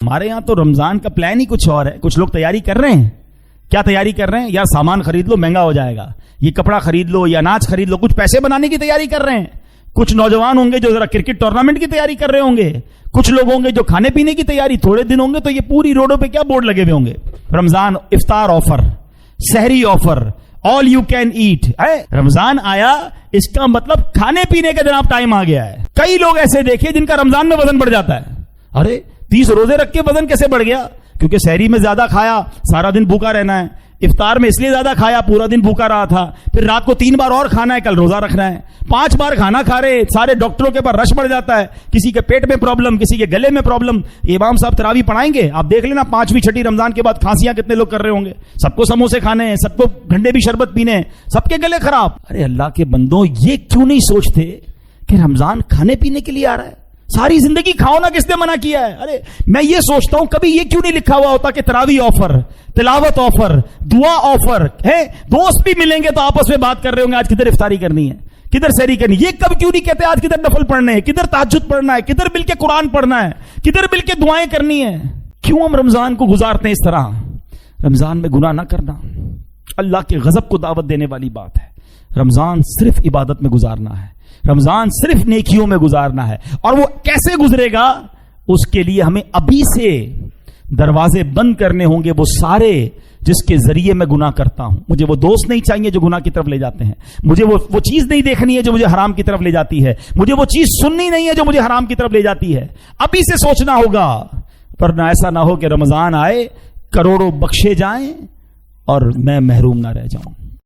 ہمارے یہاں تو رمضان کا پلان ہی کچھ اور ہے. کچھ لوگ تیاری کر رہے ہیں. کیا تیاری کر رہے ہیں؟ یار سامان خرید لو مہنگا ہو جائے گا, یہ کپڑا خرید لو, یہ اناج خرید لو. کچھ پیسے بنانے کی تیاری کر رہے ہیں. کچھ نوجوان ہوں گے جو ذرا کرکٹ ٹورنامنٹ کی تیاری کر رہے ہوں گے. کچھ لوگ ہوں گے جو کھانے پینے کی تیاری. تھوڑے دن ہوں گے تو یہ پوری روڈوں پہ کیا بورڈ لگے ہوئے ہوں گے, رمضان افطار آفر, سحری offer, all you can eat. Ramzan آیا اس کا مطلب کھانے پینے کا جناب ٹائم آ گیا ہے. کئی لوگ ایسے دیکھے جن کا رمضان میں وزن بڑھ جاتا ہے. ارے 30 روزے رکھ کے وزن کیسے بڑھ گیا؟ کیونکہ سحری میں زیادہ کھایا, سارا دن بھوکا رہنا ہے. افطار میں اس لیے زیادہ کھایا, پورا دن بھوکا رہا تھا. پھر رات کو 3 بار اور کھانا ہے, کل روزہ رکھنا ہے. 5 بار کھانا کھا رہے, سارے ڈاکٹروں کے پاس رش بڑھ جاتا ہے. کسی کے پیٹ میں پرابلم, کسی کے گلے میں پرابلم. امام صاحب تراویح پڑھائیں گے, آپ دیکھ لینا 5ویں 6ٹی رمضان کے بعد کھانسیاں کتنے لوگ کر رہے ہوں گے. سب کو سموسے کھانے ہیں, سب کو گھنٹے بھی شربت پینے ہیں, سب کے گلے خراب. ارے اللہ کے بندوں, یہ کیوں نہیں سوچتے کہ رمضان کھانے پینے کے لیے آ رہا ہے؟ ساری زندگی کھاؤ نا, کس نے منع کیا ہے؟ ارے میں یہ سوچتا ہوں کبھی یہ کیوں نہیں لکھا ہوا ہوتا کہ تراویح آفر, تلاوت آفر, دعا آفر ہے. دوست بھی ملیں گے تو آپس میں بات کر رہے ہوں گے, آج کدھر افطاری کرنی ہے, کدھر سحری کرنی. یہ کب کیوں نہیں کہتے آج کدھر نفل پڑھنے ہیں, کدھر تہجد پڑھنا ہے, کدھر مل کے قرآن پڑھنا ہے, کدھر مل کے دعائیں کرنی ہے؟ کیوں ہم رمضان کو گزارتے ہیں اس طرح؟ رمضان میں گناہ نہ کرنا اللہ کے غضب کو دعوت دینے والی بات ہے. رمضان صرف عبادت میں گزارنا ہے, رمضان صرف نیکیوں میں گزارنا ہے. اور وہ کیسے گزرے گا اس کے لیے ہمیں ابھی سے دروازے بند کرنے ہوں گے, وہ سارے جس کے ذریعے میں گناہ کرتا ہوں. مجھے وہ دوست نہیں چاہیے جو گناہ کی طرف لے جاتے ہیں, مجھے وہ چیز نہیں دیکھنی ہے جو مجھے حرام کی طرف لے جاتی ہے, مجھے وہ چیز سننی نہیں ہے جو مجھے حرام کی طرف لے جاتی ہے. ابھی سے سوچنا ہوگا, ورنہ ایسا نہ ہو کہ رمضان آئے, کروڑوں بخشے جائیں اور میں محروم نہ رہ جاؤں.